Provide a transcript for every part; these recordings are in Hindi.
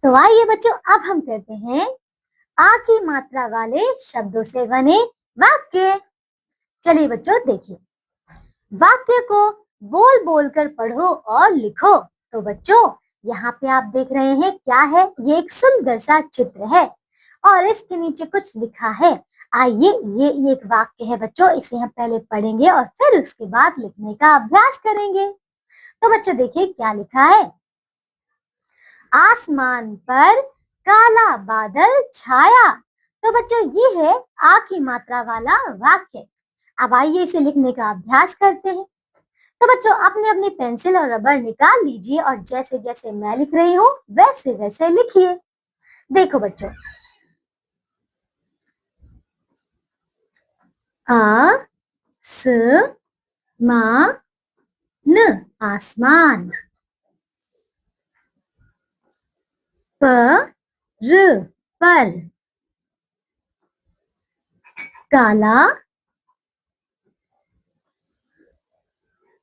तो आइए बच्चों, अब हम करते हैं आ की मात्रा वाले शब्दों से बने वाक्य। चलिए बच्चों देखिए, वाक्य को बोल बोल कर पढ़ो और लिखो। तो बच्चों यहाँ पे आप देख रहे हैं क्या है, ये एक सुंदर सा चित्र है और इसके नीचे कुछ लिखा है। आइए, ये एक वाक्य है बच्चों, इसे हम पहले पढ़ेंगे और फिर उसके बाद लिखने का अभ्यास करेंगे। तो बच्चों देखिए क्या लिखा है, आसमान पर काला बादल छाया। तो बच्चों ये है आ की मात्रा वाला वाक्य। अब आइए इसे लिखने का अभ्यास करते हैं। तो बच्चों अपने अपनी पेंसिल और रबर निकाल लीजिए और जैसे जैसे मैं लिख रही हूँ वैसे वैसे लिखिए। देखो बच्चों, आ स मा न आसमान, प र पर काला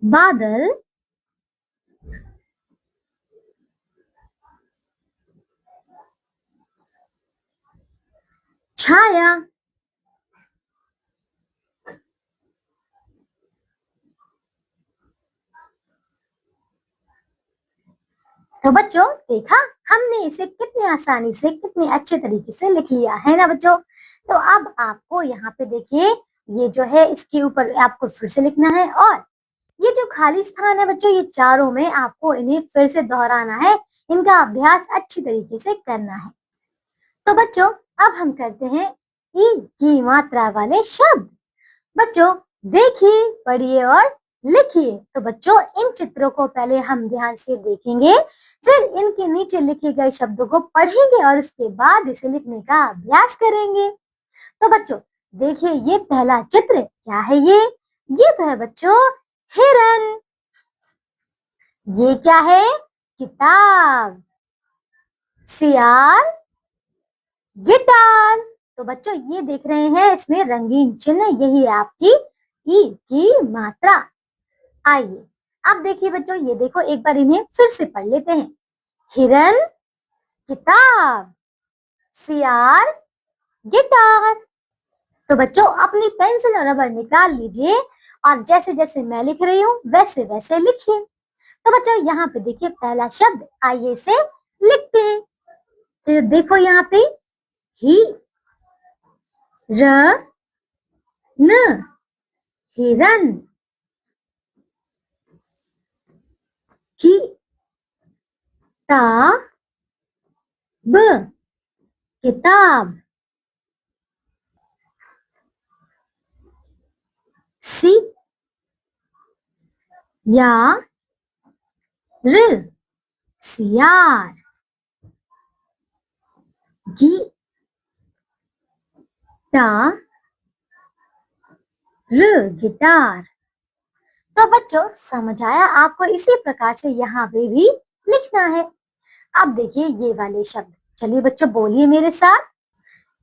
बादल छाया। तो बच्चों देखा, हमने इसे कितने आसानी से कितने अच्छे तरीके से लिख लिया है ना बच्चों। तो अब आपको यहाँ पे देखिए, ये जो है इसके ऊपर आपको फिर से लिखना है और ये जो खाली स्थान है बच्चों, ये चारों में आपको इन्हें फिर से दोहराना है, इनका अभ्यास अच्छी तरीके से करना है। तो बच्चों अब हम करते हैं ई की मात्रा वाले शब्द। बच्चों देखिए, पढ़िए और लिखिए। तो बच्चों इन चित्रों को पहले हम ध्यान से देखेंगे, फिर इनके नीचे लिखे गए शब्दों को पढ़ेंगे और उसके बाद इसे लिखने का अभ्यास करेंगे। तो बच्चों देखिए, ये पहला चित्र क्या है, ये तो है बच्चों हिरन। ये क्या है, किताब। सियार, गिटार। तो बच्चों ये देख रहे हैं, इसमें रंगीन चिन्ह, यही है आपकी ई की मात्रा। आइए अब देखिए बच्चों, ये देखो एक बार इन्हें फिर से पढ़ लेते हैं। हिरन, किताब, सियार, गिटार। तो बच्चों अपनी पेंसिल और रबर निकाल लीजिए और जैसे जैसे मैं लिख रही हूँ वैसे वैसे लिखिए। तो बच्चों यहाँ पे देखिए पहला शब्द, आइए इसे लिखते हैं। तो देखो यहाँ पे ही र न, हिरन। की ता ब, किताब। सी या र, सियार। गी टा र, गिटार। तो बच्चों समझ आया आपको, इसी प्रकार से यहाँ पे भी लिखना है। अब देखिए ये वाले शब्द, चलिए बच्चों बोलिए मेरे साथ।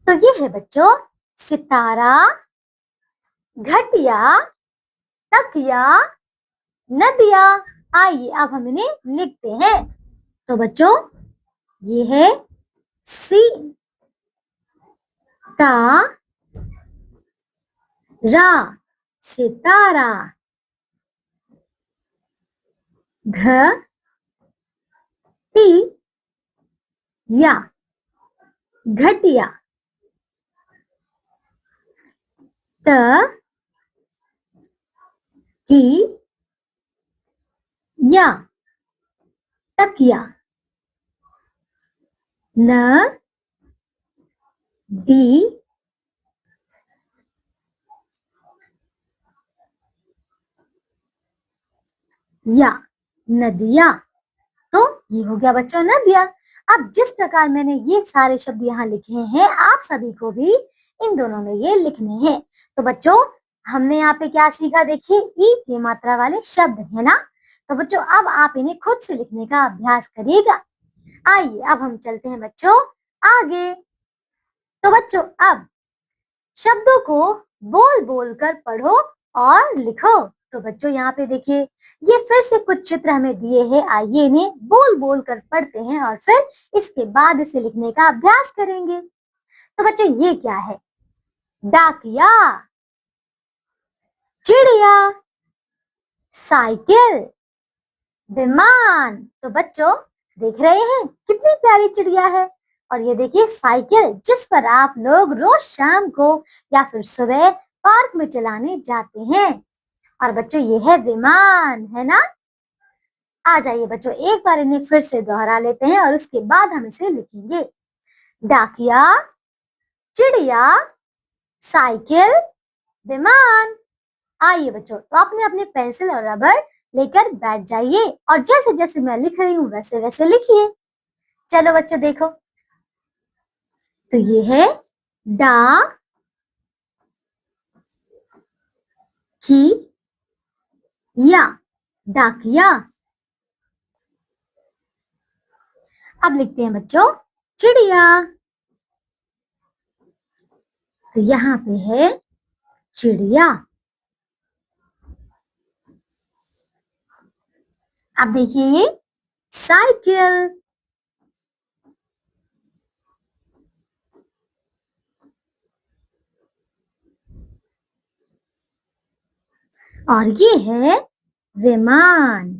तो ये है बच्चों सितारा, घटिया, तकिया, नदिया। आइए अब हम इन्हें लिखते हैं। तो बच्चों ये है सी ता रा, सितारा। घ टी या, घटिया। त की या, तकिया। न दी या, नदिया। तो ये हो गया बच्चों नदिया। अब जिस प्रकार मैंने ये सारे शब्द यहाँ लिखे हैं, आप सभी को भी इन दोनों में ये लिखने हैं। तो बच्चों हमने यहाँ पे क्या सीखा, देखिए ई की मात्रा वाले शब्द है ना। तो बच्चों अब आप इन्हें खुद से लिखने का अभ्यास करिएगा। आइए अब हम चलते हैं बच्चों आगे। तो बच्चों अब शब्दों को बोल बोल कर पढ़ो और लिखो। तो बच्चों यहाँ पे देखिए, ये फिर से कुछ चित्र हमें दिए हैं। आइए इन्हें बोल बोल कर पढ़ते हैं और फिर इसके बाद इसे लिखने का अभ्यास करेंगे। तो बच्चों ये क्या है? डाकिया, चिड़िया, साइकिल, विमान। तो बच्चों देख रहे हैं कितनी प्यारी चिड़िया है, और ये देखिए साइकिल, जिस पर आप लोग रोज शाम को या फिर सुबह पार्क में चलाने जाते हैं। और बच्चों ये है विमान, है ना? आ जाइए बच्चों, एक बार इन्हें फिर से दोहरा लेते हैं और उसके बाद हम इसे लिखेंगे। डाकिया, चिड़िया, साइकिल, विमान। आइए बच्चों, तो अपने अपने पेंसिल और रबर लेकर बैठ जाइए और जैसे जैसे मैं लिख रही हूँ वैसे वैसे लिखिए। चलो बच्चों देखो, तो ये है डा की या, डाकिया। अब लिखते हैं बच्चों चिड़िया। तो यहाँ पे है चिड़िया। अब देखिए ये साइकिल। और ये है विमान।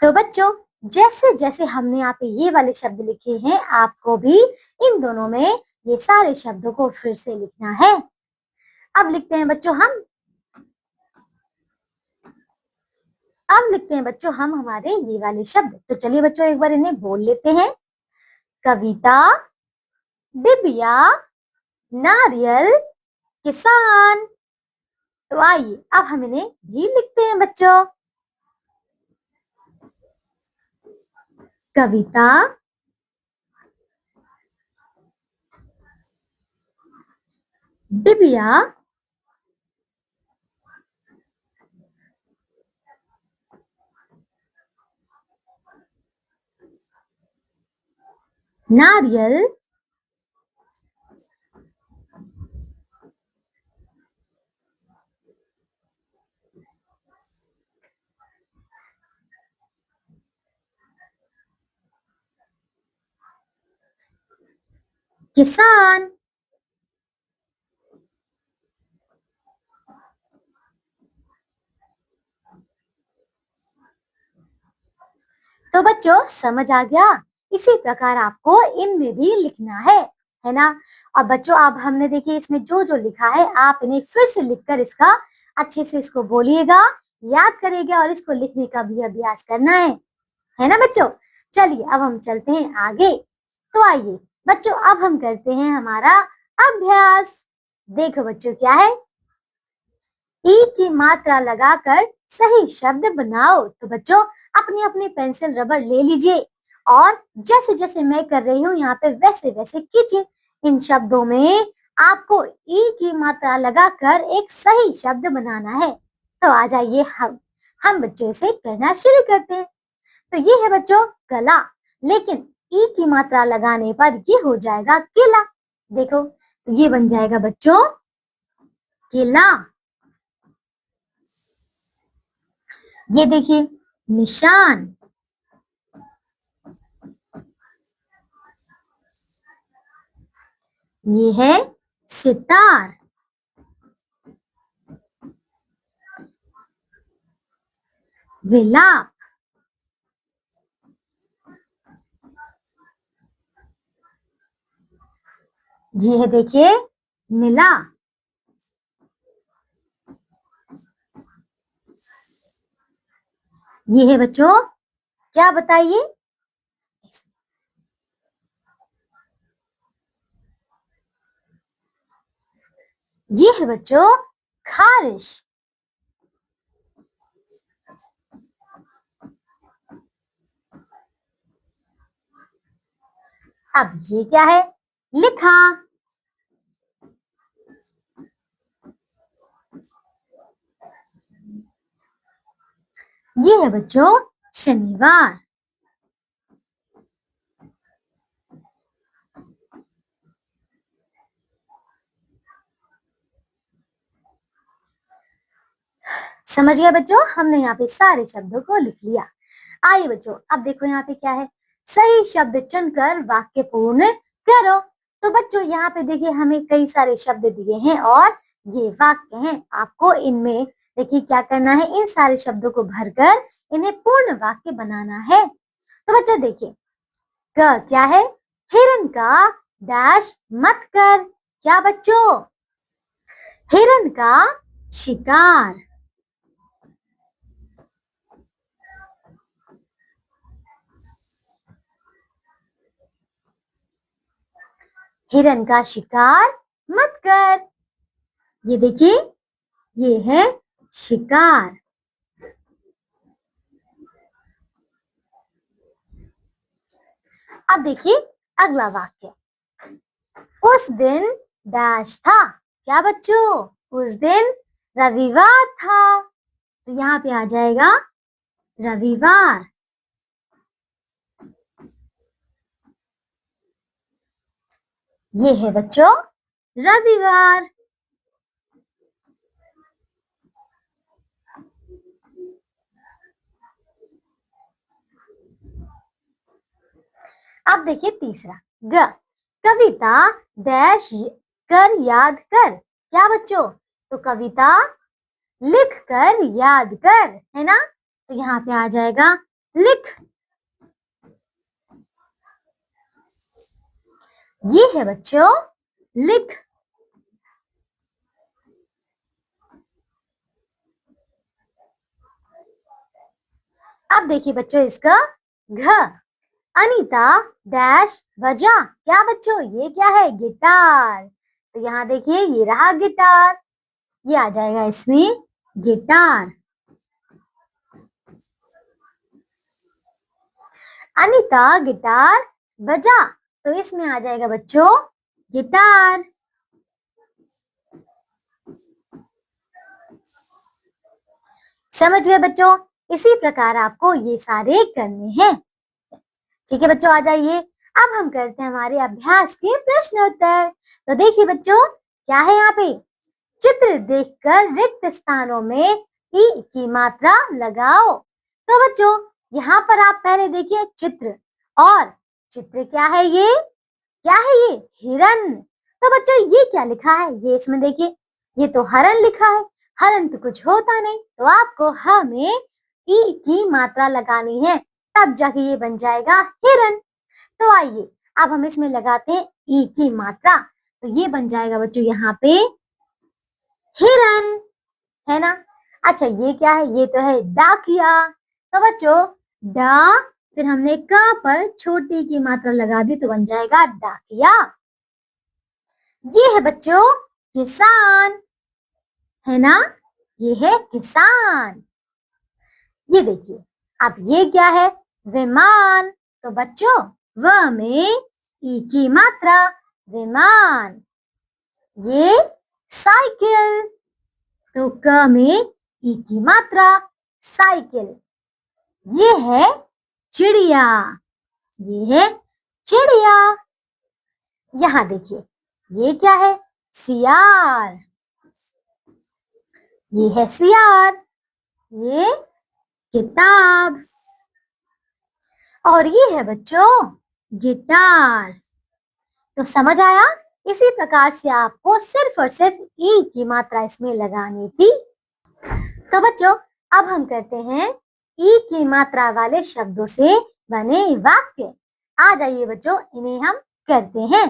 तो बच्चों जैसे जैसे हमने यहाँ पे ये वाले शब्द लिखे हैं, आपको भी इन दोनों में ये सारे शब्दों को फिर से लिखना है। अब लिखते हैं बच्चों हम हमारे ये वाले शब्द। तो चलिए बच्चों एक बार इन्हें बोल लेते हैं। कविता, डिबिया, नारियल, किसान। तो आइए अब हम इन्हें भी लिखते हैं बच्चों। कविता, डिबिया, नारियल, किसान। तो बच्चों समझ आ गया? इसी प्रकार आपको इनमें भी लिखना है ना? और बच्चों अब हमने देखिए इसमें जो जो लिखा है, आप इन्हें फिर से लिखकर इसका अच्छे से इसको बोलिएगा, याद करिएगा और इसको लिखने का भी अभ्यास करना है ना बच्चों? चलिए अब हम चलते हैं आगे। तो आइए बच्चों अब हम करते हैं हमारा अभ्यास। देखो बच्चों क्या है, ई की मात्रा लगाकर सही शब्द बनाओ। तो बच्चों अपनी अपनी पेंसिल रबर ले लीजिए और जैसे जैसे मैं कर रही हूँ यहाँ पे वैसे वैसे कीजिए। इन शब्दों में आपको ई की मात्रा लगाकर एक सही शब्द बनाना है। तो आ जाइए हम बच्चों से करना शुरू करते हैं। तो ये है बच्चों गला, लेकिन ई की मात्रा लगाने पर ये हो जाएगा केला। देखो तो ये बन जाएगा बच्चों केला। ये देखिए निशान। ये है सितार। विलाप। ये है देखिए मिला। ये है बच्चों क्या बताइए? ये है बच्चों खारिश। अब ये क्या है? लिखा। ये है बच्चों शनिवार। समझ गए बच्चों, हमने यहाँ पे सारे शब्दों को लिख लिया। आइए बच्चों, अब देखो यहाँ पे क्या है, सही शब्द चुनकर वाक्य पूर्ण करो। तो बच्चों यहाँ पे देखिए हमें कई सारे शब्द दिए हैं और ये वाक्य हैं। आपको इनमें देखिए क्या करना है, इन सारे शब्दों को भरकर इन्हें पूर्ण वाक्य बनाना है। तो बच्चों देखिए, क क्या है, हिरन का डैश मत कर। क्या बच्चों, हिरन का शिकार। हिरन का शिकार मत कर। ये देखिए, ये है शिकार। अब देखिए अगला वाक्य, उस दिन डैश था। क्या बच्चों, उस दिन रविवार था। तो यहाँ पे आ जाएगा रविवार। ये है बच्चों रविवार। अब देखिए तीसरा, ग कविता डैश कर याद कर। क्या बच्चों, तो कविता लिख कर याद कर, है ना। तो यहाँ पे आ जाएगा लिख। ये है बच्चों लिख। अब देखिए बच्चों इसका घ, अनीता डैश बजा। क्या बच्चों, ये क्या है, गिटार। तो यहाँ देखिए ये रहा गिटार, ये आ जाएगा इसमें गिटार। अनीता गिटार बजा, तो इसमें आ जाएगा बच्चों गिटार। समझ गए बच्चों, इसी प्रकार आपको ये सारे करने हैं। ठीक है बच्चों, आ जाइए, अब हम करते हैं हमारे अभ्यास के प्रश्न उत्तर। तो देखिए बच्चों क्या है यहाँ पे, चित्र देखकर रिक्त स्थानों में ई की मात्रा लगाओ। तो बच्चों यहाँ पर आप पहले देखिए चित्र, और चित्र क्या है, ये क्या है, ये हिरन। तो बच्चों ये क्या लिखा है, ये इसमें देखिए ये तो हरन लिखा है, हरन तो कुछ होता नहीं, तो आपको ह में ई की मात्रा लगानी है, तब जाके ये बन जाएगा हिरन। तो आइए अब हम इसमें लगाते हैं ई की मात्रा, तो ये बन जाएगा बच्चों यहाँ पे हिरन, है ना। अच्छा ये क्या है, ये तो है डाकिया। तो बच्चों डा, फिर हमने क पर छोटी की मात्रा लगा दी, तो बन जाएगा डाकिया। ये है बच्चों किसान, है ना, ये है किसान। ये देखिए, अब ये क्या है, विमान। तो बच्चों व में ई की मात्रा, विमान। ये साइकिल, तो क में ई की मात्रा, साइकिल। ये है चिड़िया, ये है चिड़िया। यहाँ देखिए ये क्या है, सियार, ये है सियार। ये किताब, और ये है बच्चों गिटार। तो समझ आया, इसी प्रकार से आपको सिर्फ और सिर्फ ई की मात्रा इसमें लगानी थी। तो बच्चों अब हम करते हैं ई की मात्रा वाले शब्दों से बने वाक्य। आ जाइए बच्चों, इन्हें हम करते हैं।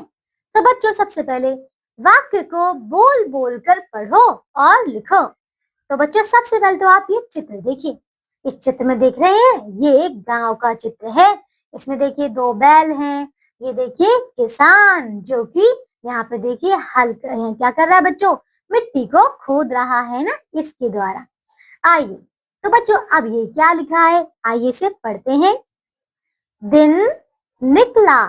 तो बच्चों सबसे पहले वाक्य को बोल बोल कर पढ़ो और लिखो। तो बच्चों सबसे पहले तो आप ये चित्र देखिए, इस चित्र में देख रहे हैं, ये एक गांव का चित्र है। इसमें देखिए दो बैल हैं, ये देखिए किसान जो कि यहाँ पे देखिए हल क्या कर रहा है बच्चों, मिट्टी को खोद रहा है ना, इसके द्वारा। आइए तो बच्चों अब ये क्या लिखा है, आइए इसे पढ़ते हैं। दिन निकला,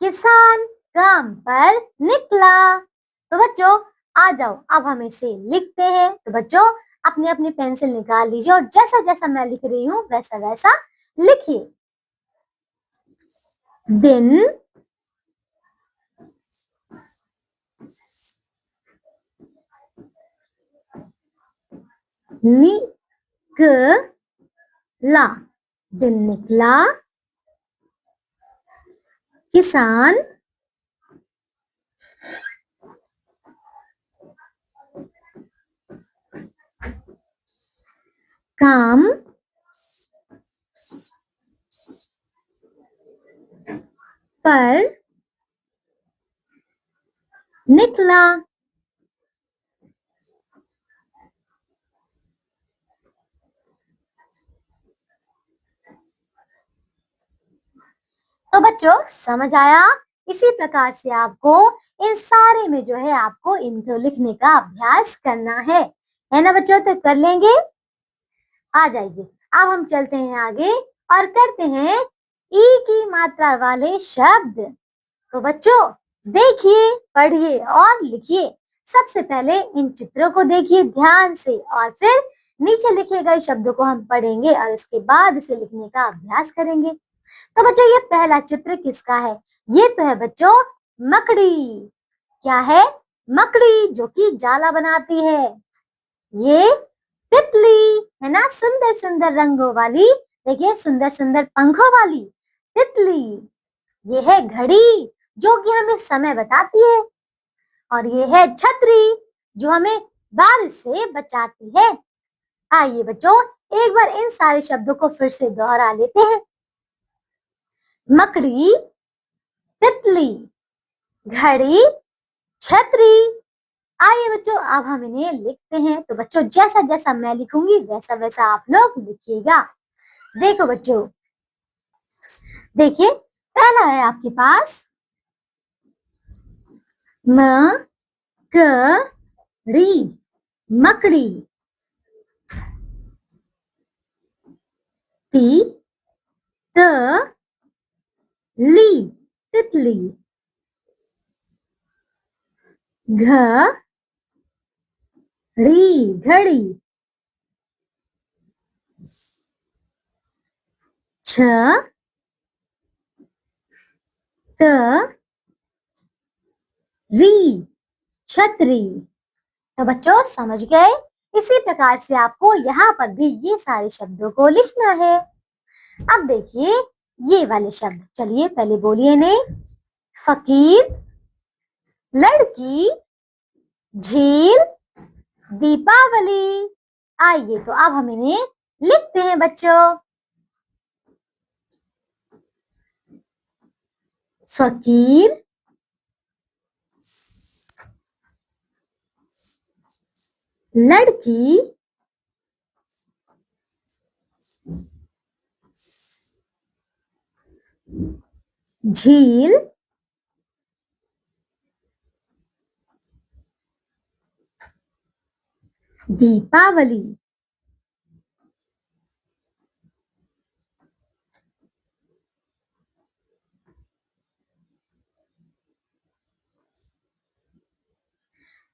किसान काम पर निकला। तो बच्चों आ जाओ, अब हम इसे लिखते हैं। तो बच्चों अपनी अपनी पेंसिल निकाल लीजिए और जैसा जैसा मैं लिख रही हूँ वैसा वैसा लिखिए। दिन क ला दिन निकला, किसान काम पर निकला। तो बच्चों समझ आया? इसी प्रकार से आपको इन सारे में जो है आपको इनको लिखने का अभ्यास करना है ना बच्चों? तो कर लेंगे? आ जाइए, अब हम चलते हैं आगे और करते हैं ई की मात्रा वाले शब्द। तो बच्चों देखिए, पढ़िए और लिखिए। सबसे पहले इन चित्रों को देखिए ध्यान से और फिर नीचे लिखे गए शब्दों को हम पढ़ेंगे और उसके बाद इसे लिखने का अभ्यास करेंगे। तो बच्चों ये पहला चित्र किसका है? ये तो है बच्चों मकड़ी। क्या है? मकड़ी, जो कि जाला बनाती है। ये तितली है ना, सुंदर सुंदर रंगों वाली, देखिए सुंदर सुंदर पंखों वाली तितली। ये है घड़ी, जो कि हमें समय बताती है। और ये है छतरी, जो हमें बारिश से बचाती है। आइए बच्चों एक बार इन सारे शब्दों को फिर से दोहरा लेते हैं। मकड़ी, तितली, घड़ी, छतरी। आइए बच्चों अब हम इन्हें लिखते हैं। तो बच्चों जैसा जैसा मैं लिखूंगी वैसा वैसा आप लोग लिखिएगा। देखो बच्चों, देखिए पहला है आपके पास मकड़ी, मकड़ी। तितली, तितली। घड़ी, घड़ी। छतरी, छतरी। तो बच्चों समझ गए? इसी प्रकार से आपको यहाँ पर भी ये सारे शब्दों को लिखना है। अब देखिए ये वाले शब्द, चलिए पहले बोलिए ने। फकीर, लड़की, झील, दीपावली। आइए तो अब हम इन्हें लिखते हैं बच्चों। फकीर, लड़की, झील, दीपावली।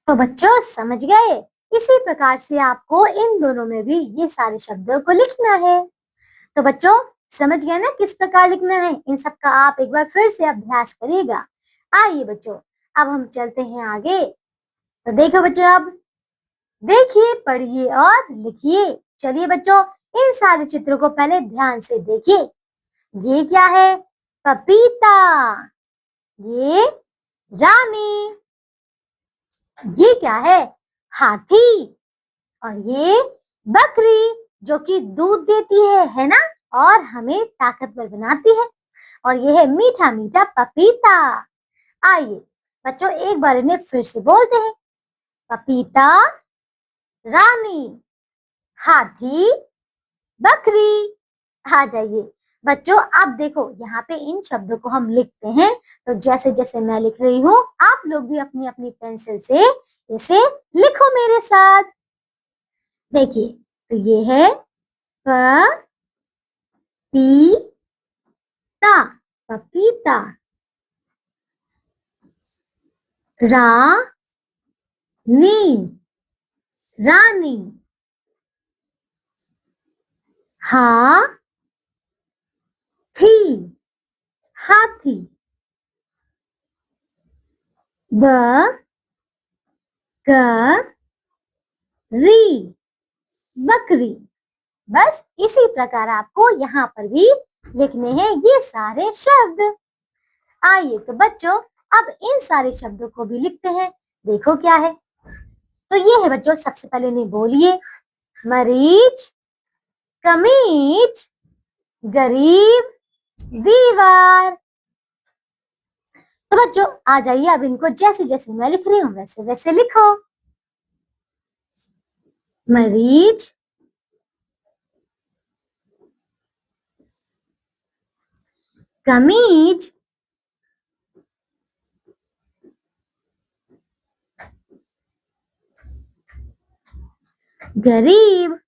तो बच्चों समझ गए? इसी प्रकार से आपको इन दोनों में भी ये सारे शब्दों को लिखना है। तो बच्चों समझ गए ना किस प्रकार लिखना है? इन सब का आप एक बार फिर से अभ्यास करिएगा। आइए बच्चों अब हम चलते हैं आगे। तो देखो बच्चों, अब देखिए, पढ़िए और लिखिए। चलिए बच्चों इन सारे चित्रों को पहले ध्यान से देखिए। ये क्या है? पपीता। ये रानी। ये क्या है? हाथी। और ये बकरी, जो कि दूध देती है ना, और हमें ताकतवर बनाती है। और ये है मीठा मीठा पपीता। आइए बच्चों एक बार इन्हें फिर से बोलते हैं। पपीता, रानी, हाथी, बकरी। आ जाइए बच्चों, अब देखो यहाँ पे इन शब्दों को हम लिखते हैं। तो जैसे जैसे मैं लिख रही हूँ आप लोग भी अपनी अपनी पेंसिल से इसे लिखो मेरे साथ। देखिए तो ये है पपीता, पपीता। रानी, रानी। हाथी, हाथी। बकरी, बकरी। बस इसी प्रकार आपको यहाँ पर भी लिखने हैं ये सारे शब्द। आइए तो बच्चों अब इन सारे शब्दों को भी लिखते हैं। देखो क्या है, तो ये है बच्चों, सबसे पहले नहीं बोलिए, मरीज, कमीज, गरीब, दीवार। तो बच्चों आ जाइए, अब इनको जैसे जैसे मैं लिख रही हूँ वैसे वैसे लिखो। मरीज, कमीज, गरीब,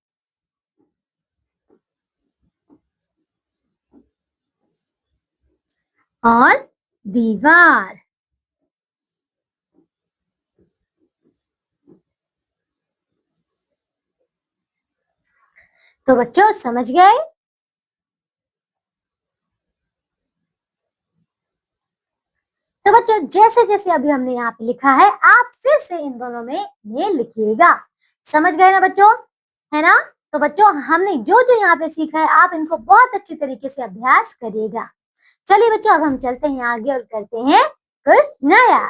और दीवार। तो बच्चों समझ गए? तो बच्चों जैसे जैसे अभी हमने यहाँ पे लिखा है, आप फिर से इन दोनों में ये लिखिएगा। समझ गए ना बच्चों, है ना? तो बच्चों हमने जो जो यहाँ पे सीखा है, आप इनको बहुत अच्छी तरीके से अभ्यास करिएगा। चलिए बच्चों अब हम चलते हैं आगे और करते हैं कुछ नया।